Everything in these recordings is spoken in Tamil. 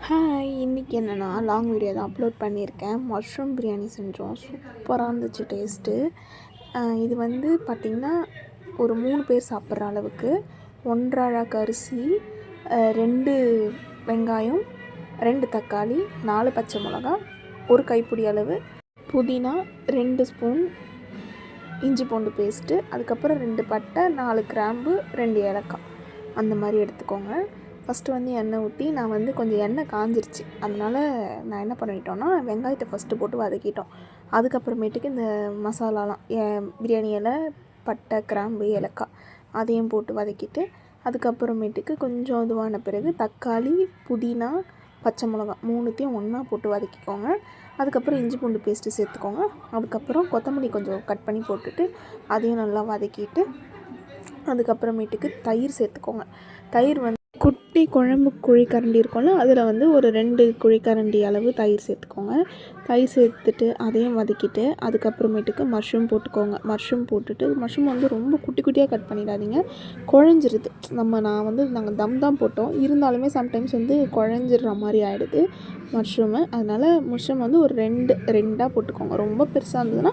ஹாய், இன்றைக்கி என்னென்னா லாங் வீடியோ தான் அப்லோட் பண்ணியிருக்கேன். மஷ்ரூம் பிரியாணி செஞ்சோம். சூப்பராக இருந்துச்சு டேஸ்ட்டு. இது வந்து பார்த்திங்கன்னா ஒரு 3 பேர் சாப்பிட்ற அளவுக்கு 1.5 அழாக்கு அரிசி, 2 வெங்காயம், 2 தக்காளி, 4 பச்சை மிளகா, 1 கைப்பிடி அளவு புதினா, 2 ஸ்பூன் இஞ்சி பூண்டு பேஸ்ட்டு, அதுக்கப்புறம் 2 பட்டை, 4 கிராம்பு, 2 ஏலக்காய் அந்த மாதிரி எடுத்துக்கோங்க. ஃபஸ்ட்டு வந்து எண்ணெய் ஊற்றி நான் வந்து கொஞ்சம் எண்ணெய் காஞ்சிருச்சு. அதனால் நான் என்ன பண்ணிட்டோன்னா வெங்காயத்தை ஃபஸ்ட்டு போட்டு வதக்கிட்டோம். அதுக்கப்புறமேட்டுக்கு இந்த மசாலாலாம் பிரியாணி இலை, பட்டை, கிராம்பு, ஏலக்காய் அதையும் போட்டு வதக்கிட்டு அதுக்கப்புறமேட்டுக்கு கொஞ்சம் இதுவான பிறகு தக்காளி, புதினா, பச்சை மிளகா 3த்தையும் ஒன்றா போட்டு வதக்கிக்கோங்க. அதுக்கப்புறம் இஞ்சி பூண்டு பேஸ்ட்டு சேர்த்துக்கோங்க. அதுக்கப்புறம் கொத்தமல்லி கொஞ்சம் கட் பண்ணி போட்டுட்டு அதையும் நல்லா வதக்கிட்டு அதுக்கப்புறமேட்டுக்கு தயிர் சேர்த்துக்கோங்க. தயிர் வந்து குட்டி குழம்பு குழிக்கரண்டி இருக்கும்ல, அதில் வந்து ஒரு 2 குழிக்கரண்டி அளவு தயிர் சேர்த்துக்கோங்க. தயிர் சேர்த்துட்டு அதையும் வதக்கிட்டு அதுக்கப்புறமேட்டுக்கு மஷ்ரூம் போட்டுக்கோங்க. மஷ்ரூம் போட்டுட்டு மஷ்ரூம் வந்து ரொம்ப குட்டி குட்டியாக கட் பண்ணிடாதீங்க, குழஞ்சிருது. நான் வந்து நாங்கள் தம் தான் போட்டோம், இருந்தாலுமே சம்டைம்ஸ் வந்து குழஞ்சிடுற மாதிரி ஆகிடுது மஷ்ரூமு. அதனால் மஷ்ரூம் வந்து ஒரு 2 போட்டுக்கோங்க. ரொம்ப பெருசாக இருந்ததுன்னா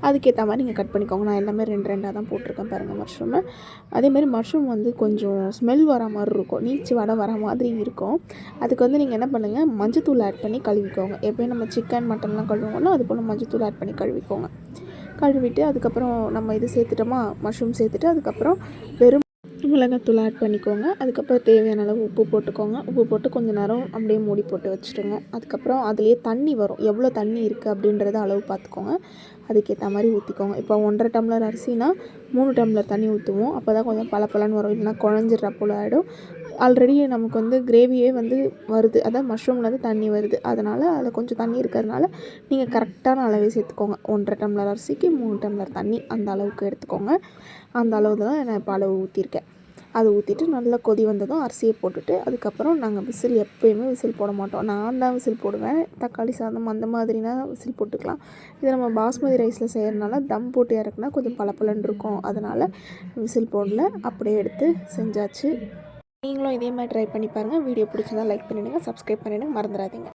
அதுக்கேற்ற மாதிரி நீங்கள் கட் பண்ணிக்கோங்க. நான் எல்லாமே 2 தான் போட்டிருக்கேன் பாருங்கள் மஷ்ரூமு. அதேமாதிரி மஷ்ரூம் வந்து கொஞ்சம் ஸ்மெல் வர மாதிரி இருக்கும், நீச்சு வடை வர மாதிரி இருக்கும். அதுக்கு வந்து நீங்கள் என்ன பண்ணுங்கள், மஞ்சத்தூள் ஆட் பண்ணி கழுவிக்கோங்க. எப்போயும் நம்ம சிக்கன் மட்டன்லாம் கழுவுவோம்ல, அது போல் மஞ்சத்தூள் ஆட் பண்ணி கழுவிக்கோங்க. கழுவிட்டு அதுக்கப்புறம் நம்ம இது சேர்த்துட்டோமா, மஷ்ரூம் சேர்த்துட்டு அதுக்கப்புறம் வெறும் மிளகாத்தூள் ஆட் பண்ணிக்கோங்க. அதுக்கப்புறம் தேவையான அளவு உப்பு போட்டுக்கோங்க. உப்பு போட்டு கொஞ்சம் நேரம் அப்படியே மூடி போட்டு வச்சுடுங்க. அதுக்கப்புறம் அதுலேயே தண்ணி வரும், எவ்வளோ தண்ணி இருக்குது அப்படின்றத அளவு பார்த்துக்கோங்க. அதுக்கேற்ற மாதிரி ஊற்றிக்கோங்க. இப்போ 1.5 டம்ளர் அரிசினா 3 டம்ளர் தண்ணி ஊற்றுவோம். அப்போ தான் கொஞ்சம் பளபளன்னு வரும், இல்லைனா குழஞ்சிட்ற போல் ஆகிடும். ஆல்ரெடி நமக்கு வந்து கிரேவியே வந்து வருது, அதான் மஷ்ரூம்லேருந்து தண்ணி வருது. அதனால் அதில் கொஞ்சம் தண்ணி இருக்கிறதுனால நீங்கள் கரெக்டான அளவே சேர்த்துக்கோங்க. 1.5 டம்ளர் அரிசிக்கு 3 டம்ளர் தண்ணி அந்த அளவுக்கு எடுத்துக்கோங்க. அந்த அளவு தான் நான் இப்போ அளவு ஊற்றிருக்கேன். அதை ஊற்றிட்டு நல்லா கொதி வந்ததும் அரிசியை போட்டுட்டு அதுக்கப்புறம் நாங்கள் எப்போயுமே விசில் போட மாட்டோம். நான் தான் விசில் போடுவேன். தக்காளி சாதம் அந்த மாதிரினா விசில் போட்டுக்கலாம். இதை நம்ம பாஸ்மதி ரைஸில் செய்கிறதுனால தம் போட்டு இறக்குனா கொஞ்சம் பளபளன்னு இருக்கும். அதனால் விசில் போடல, அப்படியே எடுத்து செஞ்சாச்சு. நீங்களும் இதே மாதிரி ட்ரை பண்ணி பாருங்கள். வீடியோ பிடிச்சதா லைக் பண்ணிவிடுங்க, சப்ஸ்கிரைப் பண்ணிவிடுங்க, மறந்துடாதீங்க.